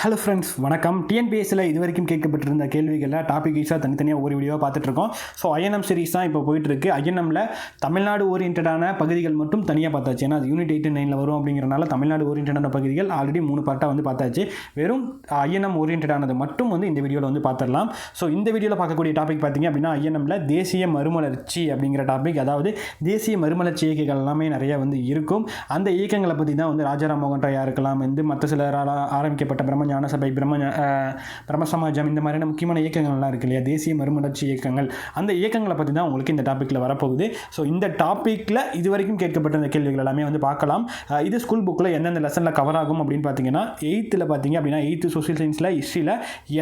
Hello friends, வணக்கம். டிஎன்பிஎஸ்சியில் இது வரைக்கும் கேட்கப்பட்டிருந்த கேள்விகளில் டாபிக் வைஸாக தனித்தனியாக ஒரு வீடியோவாக பார்த்துட்ருக்கோம். ஸோ ஐஎன்எம் சீரிஸ் தான் இப்போ போயிட்டுருக்கு. ஐஎன்எம்மில் தமிழ்நாடு ஓரியன்டான பகுதிகள் மட்டும் தனியாக பார்த்தாச்சு. ஏன்னா அது யூனிட் 8 9 வரும் அப்படிங்கிறனால தமிழ்நாடு ஓரியன்டான பகுதிகள் ஆல்ரெடி 3 பார்ட்டாக வந்து பார்த்தாச்சு. வெறும் ஐஎன்எம் ஓரியன்டானது மட்டும் வந்து இந்த வீடியோவில் வந்து பார்த்துடலாம். ஸோ இந்த வீடியோவில் பார்க்கக்கூடிய டாபிக் பார்த்திங்க அப்படின்னா ஐஎன்எம்மில் தேசிய மறுமலர்ச்சி அப்படிங்கிற டாபிக். அதாவது தேசிய மறுமலர்ச்சி இயக்கங்கள் எல்லாமே நிறைய வந்து இருக்கும். அந்த இயக்கங்களை பற்றி தான் வந்து ராஜாராம் மோகன் ராயா இருக்கலாம், வந்து மற்ற சிலரால் ஆரம்பிக்கப்பட்ட ஞான சபை, பிரம்ம சமாஜம், இந்த மாதிரியான முக்கியமான இயக்கங்கள்லாம் இருக்கு இல்லையா, தேசிய மறுமலர்ச்சி இயக்கங்கள். அந்த இயக்கங்களை பற்றி தான் உங்களுக்கு இந்த டாப்பிக்கில் வரப்போகுது. ஸோ இந்த டாப்பிக்கில் இது வரைக்கும் கேட்கப்பட்ட இந்த கேள்விகள் எல்லாமே வந்து பார்க்கலாம். இது ஸ்கூல் புக்கில் எந்தெந்த லெசனில் கவர் ஆகும் அப்படின்னு பார்த்தீங்கன்னா 8th பார்த்தீங்க அப்படின்னா 8th சோசியல் சயின்ஸில் ஹிஸ்ட்ரியில்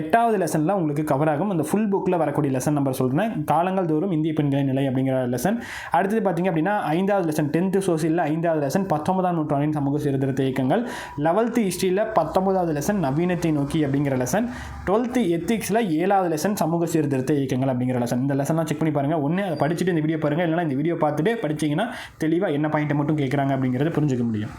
8வது லெசனில் உங்களுக்கு கவர் ஆகும். அந்த ஃபுல் புக்கில் வரக்கூடிய லெசன் நம்பர் சொல்கிறேன். காலங்கள் தோறும் இந்திய பெண்களின் நிலை அப்படிங்கிற லெசன். அடுத்தது பார்த்தீங்க அப்படின்னா 5வது லெசன் 10th சோசியலில் 5வது லெசன் 19ஆம் நூற்றாண்டின் சமூக சீர்திருத்த இயக்கங்கள். 11th ஹிஸ்ட்ரியில் 19வது லெசன் நவீனத்தை நோக்கி அப்படிங்கிற லெசன். 12th எத்திக்ஸில் 7வது லெசன் சமூக சீர்திருத்த இயக்கங்கள் அப்படிங்கிற லெசன். இந்த லெசன்லாம் செக் பண்ணி பாருங்கள். ஒன்று அதை படிச்சுட்டு இந்த வீடியோ பாருங்கள், இல்லைனா இந்த வீடியோ பார்த்துட்டு படிச்சிங்கன்னா தெளிவாக என்ன பாயிண்ட்டை மட்டும் கேட்குறாங்க அப்படிங்கிறத புரிஞ்சுக்க முடியும்.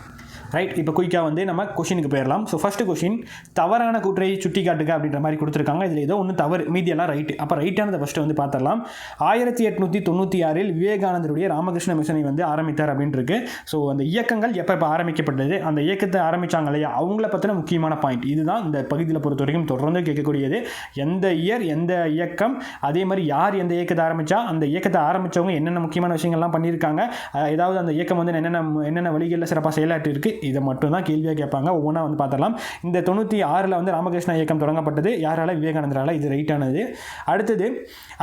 ரைட், இப்போ குயிக்காக வந்து நம்ம கொஷினுக்கு போயிடலாம். ஸோ ஃபஸ்ட்டு கொஷின், தவறான கூற்றை சுட்டி காட்டுக அப்படின்ற மாதிரி கொடுத்துருக்காங்க. இதில் ஏதோ ஒன்று தவறு, மீதியெல்லாம் ரைட்டு. அப்போ ரைட்டானதை ஃபஸ்ட்டு வந்து பார்த்துடலாம். 1896 விவேகானந்தருடைய ராமகிருஷ்ண மிஷனை வந்து ஆரம்பித்தார் அப்படின்ட்டு இருக்கு. ஸோ அந்த இயக்கங்கள் எப்போ ஆரம்பிக்கப்பட்டது, அந்த இயக்கத்தை ஆரம்பித்தாங்க இல்லையா, அவங்கள பற்றின முக்கியமான பாயிண்ட் இதுதான் இந்த பகுதியில் பொறுத்த வரைக்கும் தொடர்ந்து கேட்கக்கூடியது. எந்த இயர், எந்த இயக்கம், அதே மாதிரி யார் எந்த இயக்கத்தை ஆரம்பித்தா, அந்த இயக்கத்தை ஆரம்பித்தவங்க என்னென்ன முக்கியமான விஷயங்கள்லாம் பண்ணியிருக்காங்க, ஏதாவது அந்த இயக்கம் வந்து என்னென்ன வழிகளில் சிறப்பாக செயலாற்றி இருக்குது, இதை மட்டும் தான் கேள்வியாக கேட்பாங்க. ஒவ்வொன்றா வந்து பார்த்துடலாம். இந்த 96 வந்து ராமகிருஷ்ண இயக்கம் தொடங்கப்பட்டது. யாரால? விவேகானந்தரால். இது ரைட்டானது. அடுத்தது,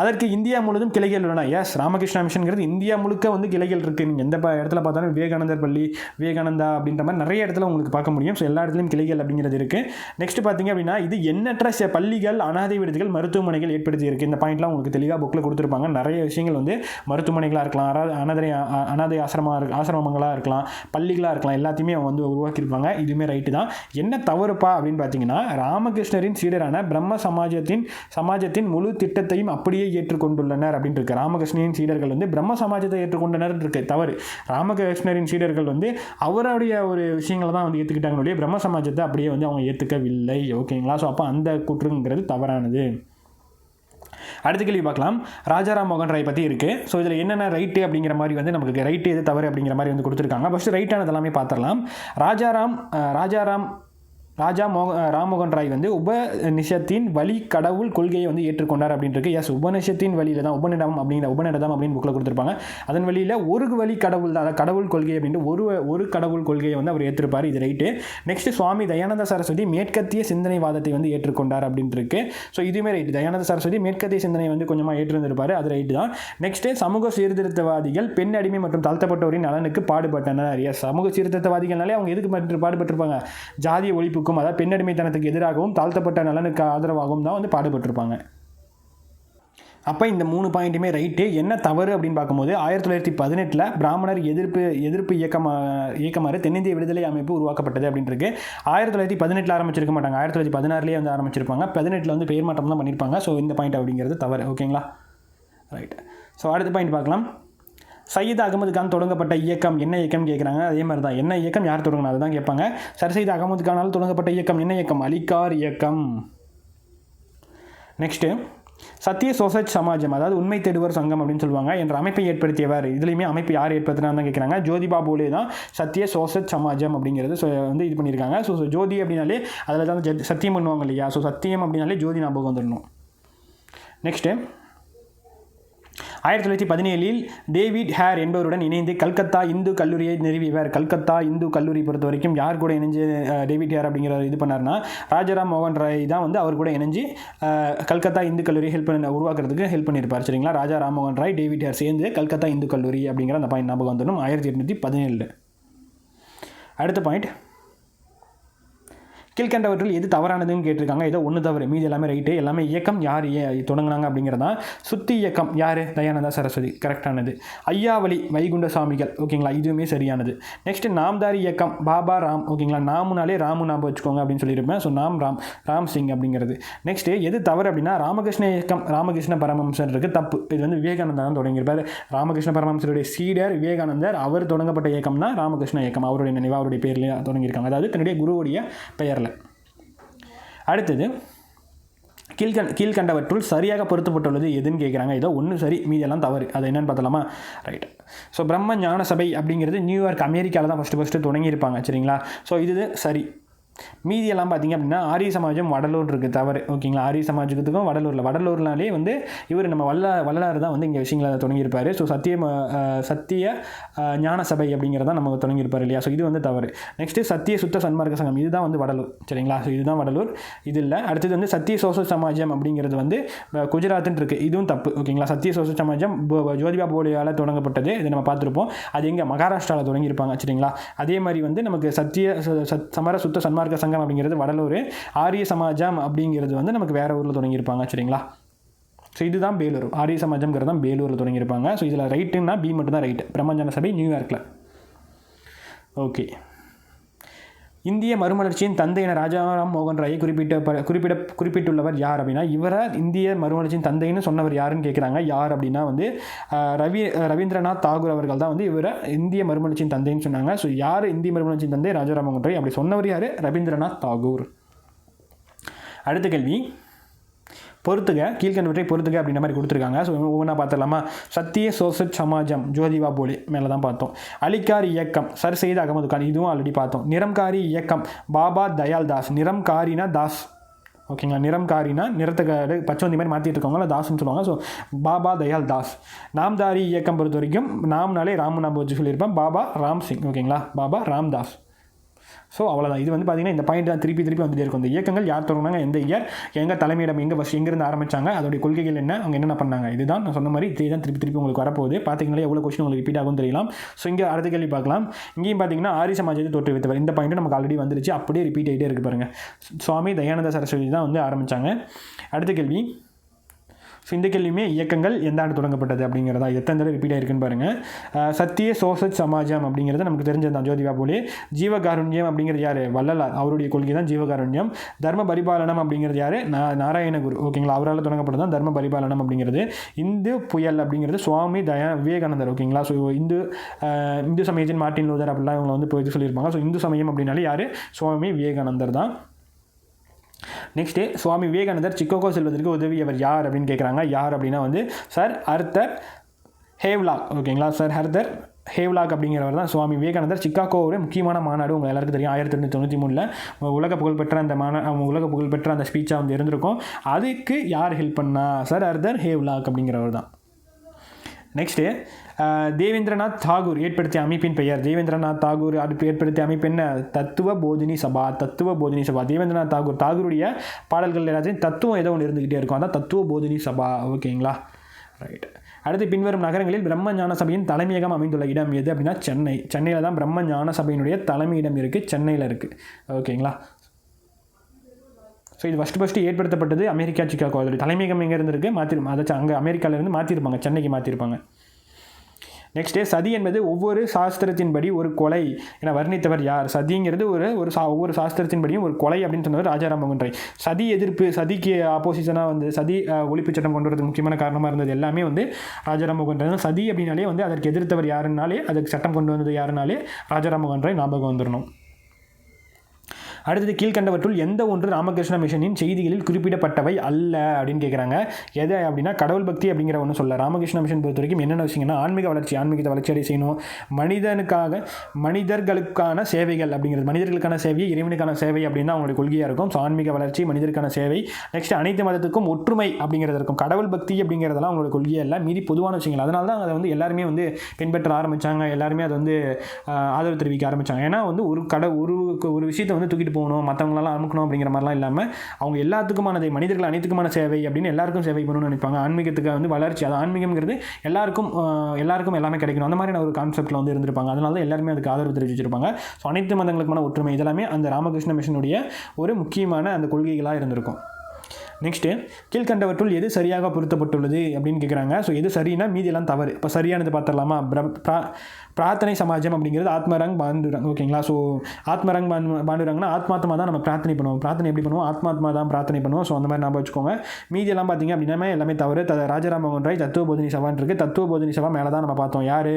அதற்கு இந்தியா முழுவதும் கிளைகள் உள்ளன. எஸ், ராமகிருஷ்ண மிஷன்கிறது இந்தியா முழுக்க வந்து கிளைகள் இருக்குது. நீங்கள் எந்த இடத்துல பார்த்தாலும் விவேகானந்தர் பள்ளி, விவேகானந்தா அப்படின்ற மாதிரி நிறைய இடத்துல உங்களுக்கு பார்க்க முடியும். ஸோ எல்லா இடத்துலையும் கிளைகள் அப்படிங்கிறது இருக்குது. நெக்ஸ்ட் பார்த்தீங்க அப்படின்னா இது எண்ணற்ற பள்ளிகள், அனாதை விடுதிகள், மருத்துவமனைகள் ஏற்படுத்தி இருக்குது. இந்த பாயிண்ட்லாம் உங்களுக்கு தெளிவாக புக்கில் கொடுத்துருப்பாங்க. நிறைய விஷயங்கள் வந்து மருத்துவமனைகளாக இருக்கலாம், அனாதை ஆசிரமங்களாக இருக்கலாம், பள்ளிகளாக இருக்கலாம், எல்லாத்தையுமே வந்து உருவாக்கியிருப்பாங்க. இதுவுமே ரைட்டு தான். என்ன தவறுப்பா அப்படின்னு பார்த்தீங்கன்னா, ராமகிருஷ்ணரின் சீடரான பிரம்ம சமாஜத்தின் முழு திட்டத்தையும் அப்படியே ஏற்றுக்கொண்டுள்ளனர் அப்படின்னு இருக்கு. ராமகிருஷ்ணரின் சீடர்கள் வந்து பிரம்ம சமாஜத்தை ஏற்றுக்கொண்டனர் இருக்கு. தவறு. ராமகிருஷ்ணரின் சீடர்கள் வந்து அவருடைய ஒரு விஷயங்களை தான் வந்து ஏற்றுக்கிட்டாங்க, பிரம்ம சமாஜத்தை அப்படியே வந்து அவங்க ஏற்றுக்கவில்லை. ஓகேங்களா? ஸோ அப்போ அந்த கூற்றுங்கிறது தவறானது. அடுத்த கேள்வி பார்க்கலாம். ராஜாராம் மோகன் ராய் பற்றி இருக்குது. ஸோ இதில் என்னென்ன ரைட்டு அப்படிங்கிற மாதிரி வந்து நமக்கு ரைட்டு எது தவறு அப்படிங்கிற மாதிரி வந்து கொடுத்துருக்காங்க. ஃபஸ்ட்டு ரைட்டானது எல்லாமே பார்த்துடலாம். ராம்மோகன் ராய் வந்து உபநிஷத்தின் வழி கடவுள் கொள்கையை வந்து ஏற்றுக்கொண்டார் அப்படின்ட்டு. எஸ், உபநிஷத்தின் வழியில் தான் உபநிடம் அப்படின்னு புக்கில் கொடுத்துருப்பாங்க. அதன் வழியில் ஒரு வழி கடவுள் தான், அதாவது கடவுள் கொள்கை அப்படின்ட்டு ஒரு கடவுள் கொள்கையை வந்து அவர் ஏற்றிருப்பார். இது ரைட்டு. நெக்ஸ்ட், சுவாமி தயானந்த சரஸ்வதி மேற்கத்திய சிந்தனைவாதத்தை வந்து ஏற்றுக்கொண்டார் அப்படின்ட்டு இருக்கு. ஸோ இதுவுமே ரைட்டு. தயானந்த சரஸ்வதி மேற்கத்திய சிந்தனை வந்து கொஞ்சமாக ஏற்றிருந்திருப்பார். அது ரைட்டு தான். நெக்ஸ்ட், சமூக சீர்திருத்தவாதிகள் பெண் அடிமை மற்றும் தாழ்த்தப்பட்டோரின் நலனுக்கு பாடுபட்டனர். எஸ், சமூக சீர்திருத்தவாதிகள்னாலே அவங்க எதுக்கு பாடுபட்டிருப்பாங்க? ஜாதிய ஒழிப்பு, அதாவது பெண்ணடிமைத்தனத்துக்கு எதிராகவும் தாழ்த்தப்பட்ட நலனுக்கு ஆதரவாகவும் தான் வந்து பாடுபட்டிருப்பாங்க. அப்போ இந்த 3 பாயிண்ட்டுமே ரைட்டு. என்ன தவறு அப்படின்னு பார்க்கும்போது 1918 பிராமணர் எதிர்ப்பு இயக்கமாக தென்னிந்திய விடுதலை அமைப்பு உருவாக்கப்பட்டது அப்படின்ட்டு. 1918 ஆரம்பிச்சிருக்க மாட்டாங்க, 1916 வந்து ஆரம்பிச்சிருப்பாங்க. 18 வந்து பெயர் மாற்றம் தான் பண்ணியிருப்பாங்க. ஸோ இந்த பாயிண்ட் அப்படிங்கிறது தவறு. ஓகேங்களா? ரைட். ஸோ அடுத்த பாயிண்ட் பார்க்கலாம். சையத் அகமது கான் தொடங்கப்பட்ட இயக்கம் என்ன இயக்கம் கேட்குறாங்க. அதே மாதிரி தான், என்ன இயக்கம் யார் தொடங்கினா அதுதான் கேட்பாங்க. சையத் அகமது கானால் தொடங்கப்பட்ட இயக்கம் என்ன இயக்கம்? அலிகார் இயக்கம். நெக்ஸ்ட்டு, சத்திய சோசைட் சமாஜம், அதாவது உண்மை தேடுவர் சங்கம் அப்படின்னு சொல்லுவாங்க, என்ற அமைப்பை ஏற்படுத்தியவர். இதுலேயுமே அமைப்பு யார் ஏற்படுத்தினான்னு தான் கேட்குறாங்க. ஜோதிபா பூலே தான் சத்திய சோசைட் சமாஜம் அப்படிங்கிறது வந்து இது பண்ணியிருக்காங்க. ஸோ ஜோதி அப்படின்னாலே அதில் தான் சத்தியம் பண்ணுவாங்க இல்லையா. ஸோ சத்தியம் அப்படின்னாலே ஜோதி ஞாபகம் வந்துடணும். நெக்ஸ்ட்டு, 1917 டேவிட் ஹேர் என்பவருடன் இணைந்து கல்கத்தா இந்து கல்லூரியை நிறுவியவர். கல்கத்தா இந்து கல்லூரி பொறுத்த வரைக்கும் யார் கூட இணைஞ்சு டேவிட் ஹேர் அப்படிங்கிற இது பண்ணார்னா, ராஜாராம் மோகன் ராய் தான் வந்து அவர் கூட இணைஞ்சு கல்கத்தா இந்து கல்லூரியை உருவாக்குறதுக்கு ஹெல்ப் பண்ணியிருப்பார். சரிங்களா? ராஜாராம் மோகன் ராய், டேவிட் ஹேர் சேர்ந்து கல்கத்தா இந்து கல்லூரி அப்படிங்கிற அந்த பாயிண்ட் ஞாபகம் வந்துடும். 1817. அடுத்த பாயிண்ட், கீழ்கண்டவற்றில் எது தவறானதுன்னு கேட்டிருக்காங்க. ஏதோ ஒன்று தவறு, மீது எல்லாமே ரைட்டு. எல்லாமே இயக்கம் யார் தொடங்கினாங்க அப்படிங்கிறதான். சுத்தி இயக்கம் யார்? தயானந்தா சரஸ்வதி, கரெக்டானது. ஐயாவளி வைகுண்ட சாமிகள், ஓகேங்களா, இதுவுமே சரியானது. நெக்ஸ்ட், நாம்தாரி இயக்கம் பாபா ராம், ஓகேங்களா, நாமுனாலே ராமு ஞாபகம் வச்சுக்கோங்க அப்படின்னு சொல்லியிருப்பேன். ஸோ ராம் சிங் அப்படிங்கிறது. நெக்ஸ்ட், எது தவறு அப்படின்னா ராமகிருஷ்ண இயக்கம், ராமகிருஷ்ண பரமஹம்சர் இருக்குது, தப்பு. இது வந்து விவேகானந்தா தான் தொடங்கியிருப்பார். ராமகிருஷ்ண பரமஹம்சருடைய சீடர் விவேகானந்தர், அவர் தொடங்கப்பட்ட இயக்கம்னா ராமகிருஷ்ண இயக்கம், அவருடைய நினைவாக அவருடைய பேர்லேயே தொடங்கியிருக்காங்க, அதாவது தன்னுடைய குருவுடைய பெயரில். அடுத்தது கீழ்கண்டவற்றுள் சரியாக பொருத்தப்பட்டுள்ளது எதுன்னு கேட்குறாங்க. ஏதோ ஒன்று சரி, மீதியெல்லாம் தவறு. அது என்னென்னு பார்த்தலாமா? ரைட். ஸோ பிரம்ம ஞான சபை அப்படிங்கிறது நியூயார்க் அமெரிக்காவில் தான் ஃபஸ்ட்டு தொடங்கியிருப்பாங்க. சரிங்களா? ஸோ இது சரி. மீதியெல்லாம் பார்த்திங்க அப்படின்னா ஆரிய சமாஜம் வடலூர் இருக்குது, தவறு. ஓகேங்களா? ஆரிய சமாஜத்துக்கும் வடலூர்னாலே வந்து இவர் நம்ம வள்ளலார் தான் வந்து இங்கே விஷயங்களை தொடங்கியிருப்பார். ஸோ சத்திய ஞான சபை அப்படிங்கிறதான் நம்ம தொடங்கியிருப்பார் இல்லையா? ஸோ இது வந்து தவறு. நெக்ஸ்ட்டு சத்திய சுத்த சன்மார்க்க சங்கம், இதுதான் வந்து வடலூர். சரிங்களா? ஸோ இதுதான் வடலூர். இது இல்லை. அடுத்தது வந்து சத்திய சோசல் சமாஜம் அப்படிங்கிறது வந்து குஜராத்துன்னு இருக்குது, இதுவும் தப்பு. ஓகேங்களா? சத்திய சோசல் சமாஜம் ஜோதிபா போலியால் தொடங்கப்பட்டது, இதை நம்ம பார்த்துருப்போம். அது எங்கே? மகாராஷ்டிராவில் தொடங்கியிருப்பாங்க. சரிங்களா? அதே மாதிரி வந்து நமக்கு சமர சுத்த சன்மார்க்க சங்கம் அப்படிங்கிறது வடலூர். ஆரிய சமாஜம் அப்படிங்கிறது வந்து நமக்கு வேற ஊரில் தொடங்கியிருப்பாங்க. சரிங்களா? ஸோ இதுதான் பேலூர். ஆரிய சமாஜம்ங்கிறது தான் பேலூரில் தொடங்கியிருப்பாங்க. ஸோ இதில் ரைட்டுன்னா பி மட்டும் தான் ரைட்டு. பிரம்மஞான சபை நியூயார்க்கில். ஓகே. இந்திய மறுமலர்ச்சியின் தந்தை என ராஜாராம் மோகன் ராயை குறிப்பிட்டுள்ளவர் யார் அப்படின்னா, இவரை இந்திய மறுமலர்ச்சியின் தந்தைன்னு சொன்னவர் யாருன்னு கேட்குறாங்க. யார் அப்படின்னா வந்து ரவீந்திரநாத் தாகூர் அவர்கள் தான் வந்து இவரை இந்திய மறுமலர்ச்சியின் தந்தைன்னு சொன்னாங்க. ஸோ யார் இந்திய மறுமலர்ச்சியின் தந்தை? ராஜாராம் மோகன் ராய். அப்படி சொன்னவர் யார்? ரவீந்திரநாத் தாகூர். அடுத்த கேள்வி, பொறுத்துக, கீழ்கண்டவற்றை பொறுத்துக அப்படின்ற மாதிரி கொடுத்துருக்காங்க. ஸோ ஒவ்வொன்றா பார்த்துடலாமா? சத்திய சோசட் சமாஜம் ஜோதிபா போலே, மேலே தான் பார்த்தோம். அலிகார் இயக்கம் சர் செய்த அகமது கான், இதுவும் ஆல்ரெடி பார்த்தோம். நிரம்காரி இயக்கம் பாபா தயால் தாஸ். நிரம்காரினா தாஸ். ஓகேங்களா? நிரம்காரினா நிறத்துக்கு பச்சவந்தி மாதிரி மாற்றிட்டு இருக்கவங்கள தாஸ்ன்னு சொல்லுவாங்க. ஸோ பாபா தயால் தாஸ். நாம்தாரி இயக்கம் பொறுத்த வரைக்கும் நாம்னாலே ராம் நாம வச்சு சொல்லியிருப்பேன், பாபா ராம் சிங். ஓகேங்களா? பாபா ராம்தாஸ். ஸோ அவ்வளோதான். இது வந்து பார்த்திங்கன்னா இந்த பாயிண்ட் தான் திருப்பி வந்துட்டே இருக்கும். இந்த இயக்கங்கள் யார் தொடங்கினாங்க, எந்த இயர், எங்கே தலைமையிடம், எங்கேருந்து ஆரம்பித்தாங்க, அதோடைய கொள்கைகள் என்ன, அவங்க என்னென்ன பண்ணாங்க, இதுதான் நான் சொன்ன மாதிரி இதே தான் திருப்பி உங்களுக்கு வரப்போகுது. பார்த்தீங்கன்னா எவ்வளோ கொஸ்டின் உங்களுக்கு ரிப்பீட் ஆகும் தெரியலாம். ஸோ இங்கே அடுத்த கேள்வி பார்க்கலாம். இங்கேயும் பார்த்தீங்கன்னா ஆரிய சமாஜத்தை தோற்றுவித்தவர், இந்த பாயிண்ட் நமக்கு ஆல்ரெடி வந்துருச்சு, அப்படியே ரிப்பீட் ஆகிட்டே இருக்குது பாருங்கள். சுவாமி தயானந்த சரஸ்வதி தான் வந்து ஆரம்பித்தாங்க. அடுத்த கேள்வி, ஸோ இந்த கேள்வியுமே இயக்கங்கள் எந்த ஆண்டு தொடங்கப்பட்டது அப்படிங்கிறதா, எத்தனை தடவை ரிப்பீட் ஆகிருக்குன்னு பாருங்கள். சத்திய சோசத் சமாஜம் அப்படிங்கிறது நமக்கு தெரிஞ்சது தான், ஜோதிபா போலே. ஜீவகாருண்யம் அப்படிங்கிறது யார்? வள்ளலார், அவருடைய கொள்கை தான் ஜீவகாருண்யம். தர்ம பரிபாலனம் அப்படிங்கிறது யார்? நாராயணகுரு. ஓகேங்களா? அவரால் தொடங்கப்பட்டது தான் தர்ம பரிபாலனம் அப்படிங்கிறது. இந்து புயல் அப்படிங்கிறது சுவாமி விவேகானந்தர். ஓகேங்களா? ஸோ இந்து சமயத்தின் மார்ட்டின் லூதர் அப்படிலாம் இவங்க வந்து போய் சொல்லியிருப்பாங்க. ஸோ இந்து சமயம் அப்படின்னாலே யார்? சுவாமி விவேகானந்தர் தான். நெக்ஸ்ட்டு, சுவாமி விவேகானந்தர் சிக்காகோ செல்வதற்கு உதவியவர் யார் அப்படின்னு கேட்குறாங்க. யார் அப்படின்னா வந்து சர் ஆர்தர் ஹேவ்லாக். ஓகேங்களா? சர் ஆர்தர் ஹேவ்லாக் அப்படிங்கிறவர் தான் சுவாமி விவேகானந்தர். சிக்காகோவோட முக்கியமான மாநாடு உங்கள் எல்லாருக்கும் தெரியும், 1893 உலக புகழ்பெற்ற அந்த ஸ்பீச்சாக வந்து இருந்திருக்கும். அதுக்கு யார் ஹெல்ப் பண்ணா? சர் ஆர்தர் ஹேவ்லாக் அப்படிங்கிறவர் தான். நெக்ஸ்ட்டு, தேவேந்திரநாத் தாகூர் ஏற்படுத்திய அமைப்பின் பெயர். தேவேந்திரநாத் தாகூர் ஏற்படுத்திய அமைப்பு என்ன? தத்துவ போதினி சபா. தேவேந்திரநாத் தாகூருடைய பாடல்கள் எல்லாத்தையும் தத்துவம் ஏதோ ஒன்று இருந்துக்கிட்டே இருக்கும், அதான் தத்துவ போதினி சபா. ஓகேங்களா? ரைட். அடுத்து, பின்வரும் நகரங்களில் பிரம்ம ஞான சபையின் தலைமையகம் அமைந்துள்ள இடம் எது அப்படின்னா சென்னையில் தான் பிரம்ம ஞான சபையினுடைய தலைமையிடம் இருக்குது, சென்னையில் இருக்குது. ஓகேங்களா? ஸோ இது ஃபஸ்ட்டு ஏற்படுத்தப்பட்டது அமெரிக்கா, சிக்காகோ. அதோடைய தலைமையகம் எங்கே இருந்திருக்கு? அதாச்சும் அங்கே அமெரிக்காவிலேருந்து மாற்றிருப்பாங்க, சென்னைக்கு மாற்றிருப்பாங்க. நெக்ஸ்ட்டு, சதி என்பது ஒவ்வொரு சாஸ்திரத்தின்படி ஒரு கொலை என வர்ணித்தவர் யார்? சதிங்கிறது ஒவ்வொரு சாஸ்திரத்தின்படியும் ஒரு கொலை அப்படின்னு சொன்னவர் ராஜாராம் மோகன் ராய். சதி எதிர்ப்பு, சதிக்கு ஆப்போசிஷனாக வந்து சதி ஒழிப்பு சட்டம் கொண்டு வரதுக்கு முக்கியமான காரணமாக இருந்தது எல்லாமே வந்து ராஜாராம் மோகன் ராய். சதி அப்படின்னாலே வந்து அதற்கு எதிர்த்தவர் யாருனாலே, அதுக்கு சட்டம் கொண்டு வந்தது யாருனாலே ராஜாராம் மோகன் ராய் ஞாபகம் வந்துடணும். அடுத்தது, கீழ்கண்டவற்றுள் எந்த ஒன்று ராமகிருஷ்ண மிஷனின் செய்திகளில் குறிப்பிடப்பட்டவை அல்ல அப்படின்னு கேட்குறாங்க. எது அப்படின்னா கடவுள் பக்தி அப்படிங்கிற ஒன்று சொல்ல. ராமகிருஷ்ண மிஷன் பொறுத்த வரைக்கும் என்னென்ன விஷயங்கன்னா ஆன்மீகத்தை வளர்ச்சி அடைய செய்யணும், மனிதர்களுக்கான சேவைகள் அப்படிங்கிறது, மனிதர்களுக்கான சேவை, இறைவனுக்கான சேவை அப்படின்னு தான் அவங்களுடைய கொள்கையாக இருக்கும். ஸோ ஆன்மீக வளர்ச்சி, மனிதருக்கான சேவை. நெக்ஸ்ட், அனைத்து மதத்துக்கும் ஒற்றுமை அப்படிங்கிறது இருக்கும். கடவுள் பக்தி அப்படிங்கிறதெல்லாம் அவங்களோட கொள்கையை எல்லாம் மீறி பொதுவான விஷயங்கள். அதனால தான் அதை வந்து எல்லாருமே வந்து பின்பற்ற ஆரம்பித்தாங்க, எல்லாருமே அதை வந்து ஆதரவு தெரிவிக்க ஆரம்பித்தாங்க. ஏன்னா வந்து ஒரு விஷயத்தை வந்து தூக்கிட்டு போகணும், மற்றவங்களெல்லாம் அமுக்கணும் அப்படிங்கிற மாதிரிலாம் இல்லாமல் அவங்க எல்லாத்துக்குமானதை, மனிதர்கள் அனைத்துக்குமான சேவை அப்படின்னு எல்லாருக்கும் சேவை பண்ணணும்னு நினைப்பாங்க. ஆன்மீகத்துக்கு வந்து வளர்ச்சி, அது ஆன்மீகம்ங்கிறது எல்லாருக்கும் எல்லாமே கிடைக்கணும், அந்த மாதிரி ஒரு கான்செப்ட்டில் வந்து இருந்திருப்பாங்க. அதனால தான் எல்லாருமே அதுக்கு ஆதரவு தெரிவிச்சிருப்பாங்க. ஸோ அனைத்து மதங்களுக்குமான ஒற்றுமை இதெல்லாமே அந்த ராமகிருஷ்ண மிஷனுடைய ஒரு முக்கியமான அந்த கொள்கைகளாக இருந்திருக்கும். நெக்ஸ்ட்டு கீழ்கண்டவற்றுள் எது சரியாக பொருத்தப்பட்டுள்ளது அப்படின்னு கேட்குறாங்க. ஸோ எது சரினா மீதியெல்லாம் தவறு. இப்போ சரியானது பார்த்துடலாமா? பிரார்த்தனை சமாஜம் அப்படிங்கிறது ஆத்மரங் பாண்டுரங். ஓகேங்களா? ஸோ ஆத்மரங் பாண்டுரங்னா ஆத்மாத்மா தான் நம்ம பிரார்த்தனை பண்ணுவோம். பிரார்த்தனை எப்படி பண்ணுவோம்? ஆத்மாத்மா தான் பிரார்த்தனை பண்ணுவோம். ஸோ அந்த மாதிரி ஞாபகம் வச்சுக்கோங்க. மீதியெல்லாம் பார்த்தீங்க அப்படின்னா எல்லாமே தவறு. ராஜாராம் மோகன் ராய் தத்துவ போதினி சபான்னு இருக்குது. தத்துவ போதினி சபா மேலே தான் நம்ம பார்த்தோம். யார்?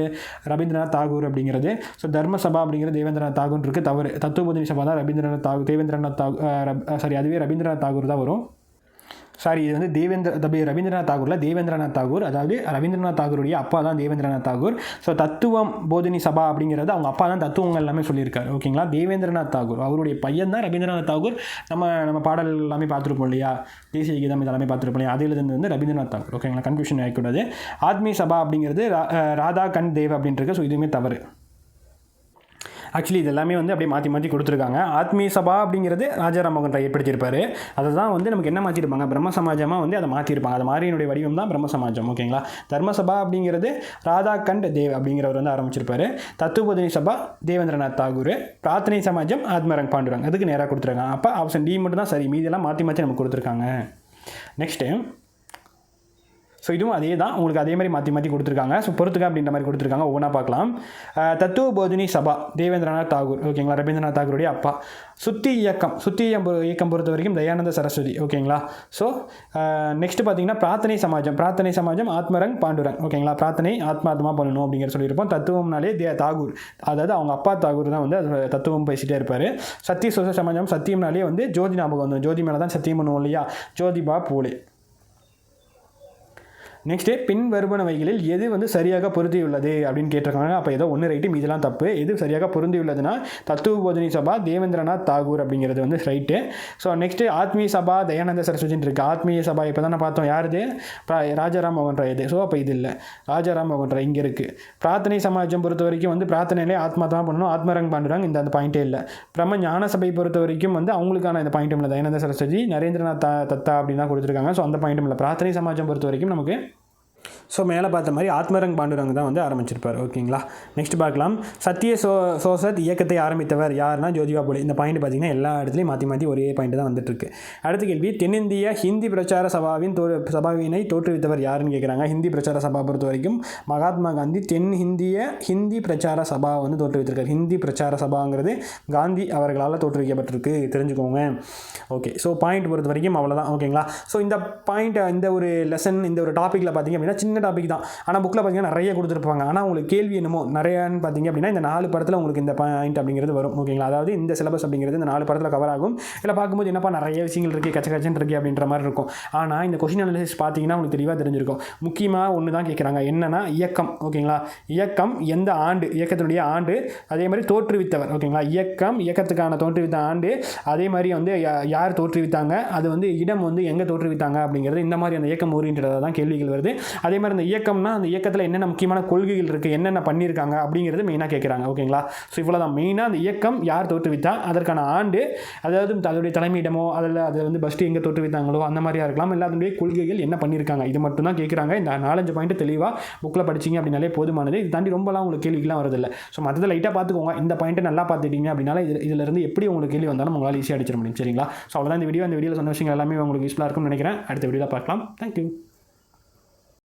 ரவீந்திரநாத் தாகூர் அப்படிங்கிறது. ஸோ தர்ம சபா அப்படிங்கிறது தேவேந்திரநாத் தாகூர் இருக்குது. தவறு. தத்துவ போதினி சபா தான் தேவேந்திரநாத் தாகூர் சாரி ரவீந்திரநாத் தாகூர் தான் வரும். சாரி, இது வந்து ரவீந்திரநாத் தாகூரில் தேவேந்திரநாத் தாகூர், அதாவது ரவீந்திரநாத் தாகூருடைய அப்பா தான் தேவேந்திரநாத் தாகூர். ஸோ தத்துவம் போதினி சபா அப்படிங்கிறது அவங்க அப்பா தான் தத்துவங்கள் எல்லாமே சொல்லியிருக்காரு. ஓகேங்களா? தேவேந்திரநாத் தாகூர் அவருடைய பையன் தான் ரவீந்திரநாத் தாகூர். நம்ம பாடல் எல்லாமே பார்த்துருப்போம் இல்லையா? தேசிய கீதம் இதெல்லாமே பார்த்துருப்போம் இல்லையா? அதில் இருந்து வந்து ரவீந்திரநாத் தாகூர். ஓகேங்களா? கன்ஃபியூஷன் ஆகிக்கூடாது. ஆத்மி சபா அப்படிங்கிறது ராதா கண் தேவ் அப்படின்ட்டு. ஸோ இதுவுமே தவறு. ஆக்சுவலி இது எல்லாமே வந்து அப்படியே மாற்றி கொடுத்துருக்காங்க. ஆத்மீய சபா அப்படிங்கிறது ராஜாராம் மோகன் ராய் ஏற்படுத்தியிருப்பார். அதை தான் வந்து நமக்கு என்ன மாற்றிருப்பாங்க? பிரம்ம சமாஜமாக வந்து அதை மாற்றிருப்பாங்க. அது மாதிரியினுடைய வடிவம் தான் பிரம்ம சமாஜம். ஓகேங்களா? தர்ம சபா அப்படிங்கிறது ராதாகண்ட் தேவ் அப்படிங்கிறவர் வந்து ஆரம்பிச்சிருப்பார். தத்துவபோதினி சபா தேவேந்திரநாத் தாகூர். பிரார்த்தனை சமாஜம் ஆத்மரங் பாண்டுரங். அதுக்கு நேராக கொடுத்துருக்காங்க. அப்போ ஆப்ஷன் டி மட்டும் தான் சரி. மீதியெல்லாம் மாற்றி நமக்கு கொடுத்துருக்காங்க. நெக்ஸ்ட்டு ஸோ இதுவும் அதே தான், உங்களுக்கு அதே மாதிரி மாற்றி கொடுத்துருக்காங்க. ஸோ பொறுத்துக்க அப்படின்ற மாதிரி கொடுத்துருக்காங்க. ஒவ்வொன்றா பார்க்கலாம். தத்துவ போதினி சபா தேவேந்திரநாத் தாகூர். ஓகேங்களா? ரவீந்திரநாத் தாகூருடைய அப்பா. சுத்தி இயக்கம் பொறுத்த வரைக்கும் தயானந்த சரஸ்வதி. ஓகேங்களா? ஸோ நெக்ஸ்ட் பார்த்தீங்கன்னா பிரார்த்தனை சமாஜம் ஆத்மரங் பாண்டுரங். ஓகேங்களா? பிரார்த்தனை ஆத்மாத்மா பண்ணணும் அப்படிங்கிற சொல்லியிருப்போம். தத்துவம்னாலே தாகூர், அதாவது அவங்க அப்பா தாகூர் தான் வந்து அது தத்துவம் பேசிகிட்டே இருப்பார். சத்திய சோச சமாஜம் சத்தியம்னாலே வந்து ஜோதி ஞாபகம் வந்து ஜோதி மேலே தான் சத்தியம் பண்ணுவோம் இல்லையா? ஜோதிபா பூலே. நெக்ஸ்ட்டு பின் வருவனவைகளில் எது வந்து சரியாக பொருந்தியுள்ளது அப்படின்னு கேட்டிருக்காங்க. அப்போ ஏதோ ஒன்று ரைட்டு, மீதெல்லாம் தப்பு. எது சரியாக பொருந்தியுள்ளதுன்னா தத்துவ போதினி சபா தேவேந்திரநாத் தாகூர் அப்படிங்கிறது வந்து ரைட்டு. ஸோ நெக்ஸ்ட்டு ஆத்மீய சபா தயானந்த சரஸ்வதின்னு இருக்குது. ஆத்மீய சபா இப்போ தான் பார்த்தோம். யாருது? ராஜாராம் மோகன் ராய். இது ஸோ அப்போ இது இல்லை. ராஜாராம் மோகன் ராய் இங்கே இருக்குது. பிரார்த்தனை சமாஜம் பொறுத்த வரைக்கும் வந்து பிரார்த்தனையிலே ஆத்மாத்மா பண்ணணும். ஆத்மரங் பாண்டுரங் இந்த பாயிண்ட்டே இல்லை. பிரம்ம ஞான சபை பொறுத்த வரைக்கும் வந்து அவங்களுக்கான இந்த பாயிண்ட்டும் இல்லை. தயானந்த சரஸ்வதி நரேந்திரநாத் தத்தா அப்படின்னு தான் கொடுத்துருக்காங்க. ஸோ அந்த பாயிண்ட்டும் இல்லை. பிரார்த்தனை சமாஜம் பொறுத்த வரைக்கும் நமக்கு ஸோ மேலே பார்த்த மாதிரி ஆத்மரங் பாண்டுரங் தான் வந்து ஆரம்பிச்சிருப்பார். ஓகேங்களா? நெக்ஸ்ட் பார்க்கலாம். சத்திய சோசத் இயக்கத்தை ஆரம்பித்தவர் யாருன்னா ஜோதிபா பூலே. இந்த பாயிண்ட் பார்த்தீங்கன்னா எல்லா இடத்துலையும் மாற்றி ஒரே பாயிண்ட் தான் வந்துட்டுருக்கு. அடுத்த கேள்வி, தென்னிந்திய ஹிந்தி பிரச்சார சபாவினை தோற்றுவித்தவர் யாருன்னு கேட்குறாங்க. ஹிந்தி பிரச்சார சபா பொறுத்த வரைக்கும் மகாத்மா காந்தி தென்னிந்திய ஹிந்தி பிரச்சார சபா வந்து தோற்றுவித்திருக்கார். ஹிந்தி பிரச்சார சபாங்கிறது காந்தி அவர்களால் தோற்றுவிக்கப்பட்டிருக்கு, தெரிஞ்சுக்கோங்க. ஓகே, ஸோ பாயிண்ட் பொறுத்த வரைக்கும் அவ்வளோதான். ஓகேங்களா? ஸோ இந்த பாயிண்ட், இந்த ஒரு லெசன், இந்த ஒரு டாப்பிக்கில் பார்த்தீங்க அப்படின்னா சின்ன டாபிக் தான். ஆனால் புக்கில் பார்த்தீங்கன்னா நிறைய கொடுத்துருப்பாங்க. ஆனால் உங்களுக்கு கேள்வி என்னமோ நிறையான்னு பார்த்தீங்க அப்படின்னா இந்த 4 படத்தில் உங்களுக்கு இந்த பாயிண்ட் அப்படிங்கிறது வரும். ஓகேங்களா? அதாவது இந்த சிலபஸ் அப்படிங்கிறது இந்த 4 படத்தில் கவர் ஆகும். இல்லை பார்க்கும்போது என்னப்பா நிறைய விஷயங்கள் இருக்குது, கச்சன்னு இருக்குது அப்படின்ற மாதிரி இருக்கும். ஆனால் இந்த கொஸ்டின் அனாலிசிஸ் பார்த்தீங்கன்னா உங்களுக்கு தெளிவாக தெரிஞ்சிருக்கும். முக்கியமாக ஒன்று தான் கேட்குறாங்க. என்னன்னா இயக்கம். ஓகேங்களா? இயக்கம் எந்த ஆண்டு, இயக்கத்தினுடைய ஆண்டு, அதே மாதிரி தோற்றுவித்தவர். ஓகேங்களா? இயக்கத்துக்கான தோற்றுவித்த ஆண்டு, அதே மாதிரி வந்து யார் தோற்றுவித்தாங்க, அது வந்து இடம் வந்து எங்கே தோற்றுவித்தாங்க அப்படிங்கிறது, இந்த மாதிரி அந்த இயக்கம் ஓரியன்டாக தான் கேள்விகள் வருது. அதே மாதிரி அந்த இயக்கம்னா அந்த இயக்கத்தில் என்னென்ன முக்கியமான கொள்கைகள் இருக்குது, என்னென்ன பண்ணியிருக்காங்க அப்படிங்கிறது மெயினாக கேட்குறாங்க. ஓகேங்களா? ஸோ இவ்வளோ தான் மெயினாக அந்த இயக்கம் யார் தோற்றுவித்தா, அதற்கான ஆண்டு, அதாவது அதோடைய தலைமையிடமோ அதில் அதை வந்து ஃபஸ்ட்டு எங்கே தோற்றுவித்தாங்களோ அந்த மாதிரியாக இருக்கலாம். இல்லை அதனுடைய கொள்கைகள் என்ன பண்ணியிருக்காங்க, இது மட்டும் தான் கேட்குறாங்க. இந்த 4-5 பாயிண்ட் தெளிவாக புக்கில் படிச்சிங்க அப்படின்னாலே போதுமானது. இது தாண்டி ரொம்பலாம் உங்களுக்கு கேள்விக்கெலாம் வரதில்லை. ஸோ மற்றதை லைட்டாக பார்த்துக்கோங்க. இந்த பாயிண்ட்டை நல்லா பார்த்துட்டீங்க அப்படின்னால இதிலிருந்து எப்படி உங்களுக்கு கேள்வி வந்தாலும் உங்களால் ஈஸியாக அடிச்சிட முடியும். சரிங்களா? ஸோ அவ்வளோதான் இந்த வீடியோவில் சொன்ன விஷயங்கள் எல்லாமே உங்களுக்கு யூஸ்ஃபுல்லாக இருக்கும்னு நினைக்கிறேன். அடுத்த வீடியோவில் பார்க்கலாம். தேங்க்யூ.